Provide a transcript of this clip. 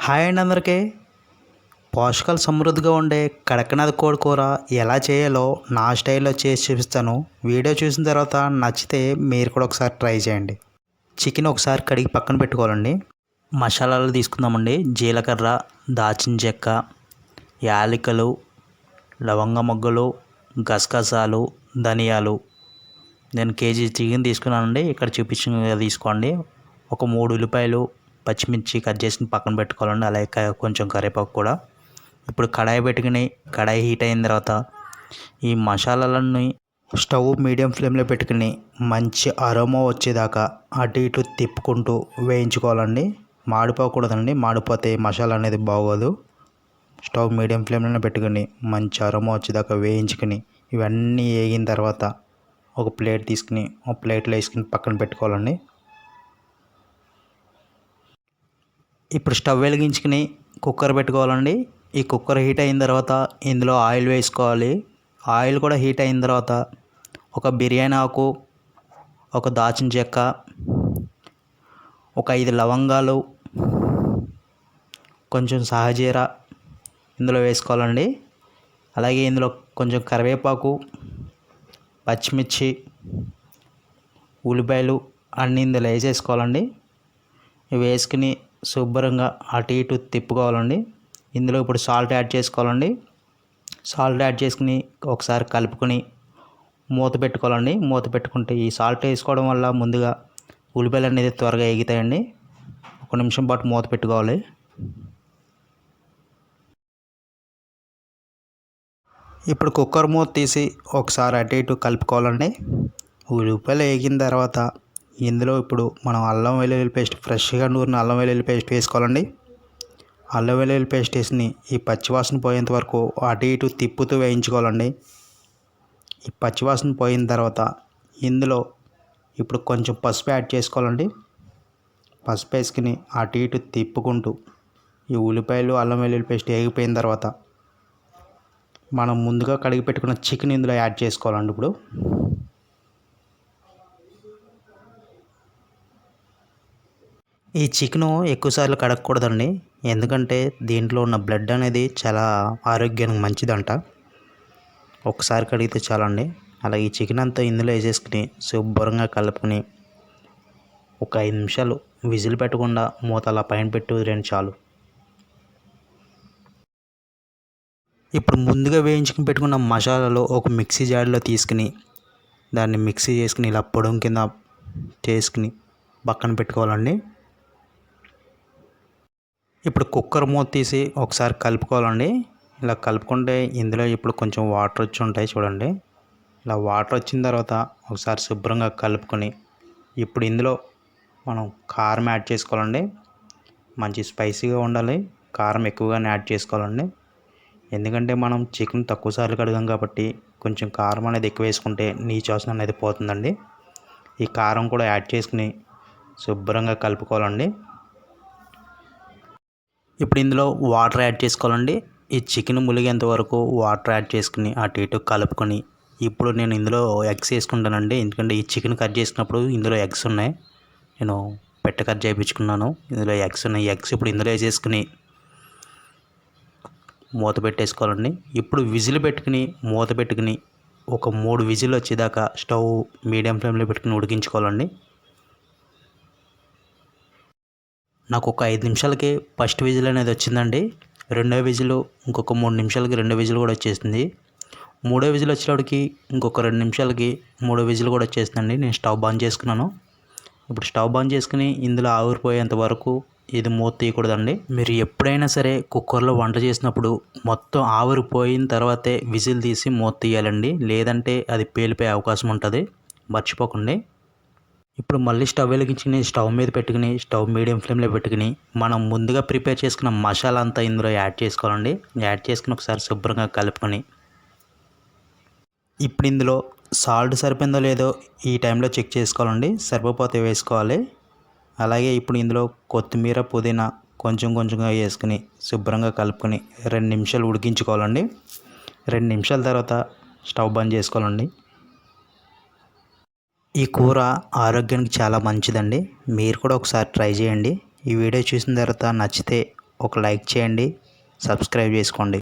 Hi అండి అందరికీ. పోషకాలు సమృద్ధిగా ఉండే కడక్నాథ్ కోడి కూర ఎలా చేయాలో నా స్టైల్లో చేసి చూపిస్తాను. వీడియో చూసిన తర్వాత నచ్చితే మీరు కూడా ఒకసారి ట్రై చేయండి. చికెన్ ఒకసారి కడిగి పక్కన పెట్టుకోవాలండి. మసాలాలు తీసుకుందామండి. జీలకర్ర, దాల్చిన చెక్క, యాలకులు, లవంగ మొగ్గలు, గసగసాలు, ధనియాలు. నేను కేజీ చికెన్ తీసుకున్నానండి. ఇక్కడ చూపించిన తీసుకోండి. ఒక 3 ఉల్లిపాయలు, పచ్చిమిర్చి కట్ చేసి పక్కన పెట్టుకోవాలండి. అలాగే కొంచెం కరివేపాకు కూడా. ఇప్పుడు కడాయి పెట్టుకుని కడాయి హీట్ అయిన తర్వాత ఈ మసాలాలన్నీ స్టవ్ మీడియం ఫ్లేమ్లో పెట్టుకుని మంచి అరోమా వచ్చేదాకా అటు ఇటు తిప్పుకుంటూ వేయించుకోవాలండి. మాడిపోకూడదండి, మాడిపోతే మసాలా అనేది బాగోదు. స్టవ్ మీడియం ఫ్లేమ్లోనే పెట్టుకుని మంచి అరోమా వచ్చేదాకా వేయించుకుని ఇవన్నీ వేగిన తర్వాత ఒక ప్లేట్ తీసుకుని ఒక ప్లేట్లో వేసుకుని పక్కన పెట్టుకోవాలండి. ఇప్పుడు స్టవ్ వెలిగించుకుని కుక్కర్ పెట్టుకోవాలండి. ఈ కుక్కర్ హీట్ అయిన తర్వాత ఇందులో ఆయిల్ వేసుకోవాలి. ఆయిల్ కూడా హీట్ అయిన తర్వాత ఒక బిర్యానీ ఆకు, ఒక దాల్చిన చెక్క, ఒక 5 లవంగాలు, కొంచెం సాజీరా ఇందులో వేసుకోవాలండి. అలాగే ఇందులో కొంచెం కరివేపాకు, పచ్చిమిర్చి, ఉల్లిపాయలు అన్నీ ఇందులో వేసేసుకోవాలండి. ఇవి వేసుకుని శుభ్రంగా అటు ఇటు తిప్పుకోవాలండి. ఇందులో ఇప్పుడు సాల్ట్ యాడ్ చేసుకోవాలండి. సాల్ట్ యాడ్ చేసుకుని ఒకసారి కలుపుకొని మూత పెట్టుకోవాలండి. మూత పెట్టుకుంటే ఈ సాల్ట్ వేసుకోవడం వల్ల ముందుగా ఉల్లిపాయలు అనేది త్వరగా ఎగుతాయండి. 1 నిమిషం పాటు మూత పెట్టుకోవాలి. ఇప్పుడు కుక్కర్ మూత తీసి ఒకసారి అటు ఇటు కలుపుకోవాలండి. ఉల్లిపాయలు వేగిన తర్వాత ఇందులో ఇప్పుడు మనం అల్లం వెల్లుల్లి పేస్ట్, ఫ్రెష్గా నూరిన అల్లం వెల్లుల్లి పేస్ట్ వేసుకోవాలండి. అల్లం వెల్లుల్లి పేస్ట్ వేసి ఈ పచ్చివాసన పోయేంత వరకు అటు ఇటు తిప్పుతూ వేయించుకోవాలండి. ఈ పచ్చివాసన పోయిన తర్వాత ఇందులో ఇప్పుడు కొంచెం పసుపు యాడ్ చేసుకోవాలండి. పసుపు వేసుకుని అటు ఇటు తిప్పుకుంటూ ఈ ఉల్లిపాయలు అల్లం వెల్లుల్లి పేస్ట్ వేగిపోయిన తర్వాత మనం ముందుగా కడిగి పెట్టుకున్న చికెన్ ఇందులో యాడ్ చేసుకోవాలండి. ఇప్పుడు ఈ చికెను ఎక్కువసార్లు కడగకూడదండి, ఎందుకంటే దీంట్లో ఉన్న బ్లడ్ అనేది చాలా ఆరోగ్యానికి మంచిదంట. ఒకసారి కడిగితే చాలండి. అలా ఈ చికెన్ అంతా ఇందులో వేసేసుకుని శుభ్రంగా కలుపుకొని ఒక 5 నిమిషాలు విజిల్ పెట్టకుండా మూత అలా పైన పెట్టి వదిలేయండి చాలు. ఇప్పుడు ముందుగా వేయించుకుని పెట్టుకున్న మసాలాలు ఒక మిక్సీ జార్లో తీసుకుని దాన్ని మిక్సీ చేసుకుని ఇలా పొడం కింద చేసుకుని పక్కన పెట్టుకోవాలండి. ఇప్పుడు కుక్కర్ మూత తీసి ఒకసారి కలుపుకోవాలండి. ఇలా కలుపుకుంటే ఇందులో ఇప్పుడు కొంచెం వాటర్ వచ్చి ఉంటాయి చూడండి. ఇలా వాటర్ వచ్చిన తర్వాత ఒకసారి శుభ్రంగా కలుపుకొని ఇప్పుడు ఇందులో మనం కారం యాడ్ చేసుకోవాలండి. మంచి స్పైసీగా ఉండాలి, కారం ఎక్కువగానే యాడ్ చేసుకోవాలండి. ఎందుకంటే మనం చికెన్ తక్కువ సార్లు కడిగాం కాబట్టి కొంచెం కారం అనేది ఎక్కువ వేసుకుంటే నీచు వాసన అనేది పోతుందండి. ఈ కారం కూడా యాడ్ చేసుకుని శుభ్రంగా కలుపుకోవాలండి. ఇప్పుడు ఇందులో వాటర్ యాడ్ చేసుకోవాలండి. ఈ చికెన్ ములిగేంత వరకు వాటర్ యాడ్ చేసుకుని అటు ఇటు కలుపుకొని ఇప్పుడు నేను ఇందులో ఎగ్స్ వేసుకుంటానండి. ఎందుకంటే ఈ చికెన్ కట్ చేసినప్పుడు ఇందులో ఎగ్స్ ఉన్నాయి, నేను కట్ చేయించుకున్నాను. ఇందులో ఎగ్స్ ఉన్నాయి. ఎగ్స్ ఇప్పుడు ఇందులో వేసేసుకుని మూత పెట్టేసుకోవాలండి. ఇప్పుడు విజిల్ పెట్టుకుని మూత పెట్టుకుని ఒక 3 విజిల్ వచ్చేదాకా స్టవ్ మీడియం ఫ్లేమ్లో పెట్టుకుని ఉడికించుకోవాలండి. నాకు ఒక 5 నిమిషాలకి ఫస్ట్ విజిల్ అనేది వచ్చిందండి. రెండో విజిల్ ఇంకొక 3 నిమిషాలకి రెండో విజిల్ కూడా వచ్చేసింది. మూడో విజిల్ వచ్చేటప్పటికి ఇంకొక 2 నిమిషాలకి మూడో విజిల్ కూడా వచ్చేసిందండి. నేను స్టవ్ బంద్ చేసుకున్నాను. ఇప్పుడు స్టవ్ బంద్ చేసుకుని ఇందులో ఆవిరిపోయేంత వరకు ఇది మూత తీయకూడదండి. మీరు ఎప్పుడైనా సరే కుక్కర్లో వంట చేసినప్పుడు మొత్తం ఆవిరిపోయిన తర్వాతే విజిల్ తీసి మూత తీయాలండి, లేదంటే అది పేలిపోయే అవకాశం ఉంటుంది, మర్చిపోకండి. ఇప్పుడు మళ్ళీ స్టవ్ వెలిగించుకుని స్టవ్ మీద పెట్టుకుని స్టవ్ మీడియం ఫ్లేమ్లో పెట్టుకుని మనం ముందుగా ప్రిపేర్ చేసుకున్న మసాలా అంతా ఇందులో యాడ్ చేసుకోవాలండి. యాడ్ చేసుకుని ఒకసారి శుభ్రంగా కలుపుకొని ఇప్పుడు ఇందులో సాల్ట్ సరిపోయిందో లేదో ఈ టైంలో చెక్ చేసుకోవాలండి. సరిపోతే వేసుకోవాలి. అలాగే ఇప్పుడు ఇందులో కొత్తిమీర, పుదీనా కొంచెం కొంచెంగా వేసుకుని శుభ్రంగా కలుపుకొని 2 నిమిషాలు ఉడికించుకోవాలండి. 2 నిమిషాల తర్వాత స్టవ్ బంద్ చేసుకోవాలండి. ఈ కూర ఆరోగ్యానికి చాలా మంచిదండి. మీరు కూడా ఒకసారి ట్రై చేయండి. ఈ వీడియో చూసిన తర్వాత నచ్చితే ఒక లైక్ చేయండి, సబ్స్క్రైబ్ చేసుకోండి.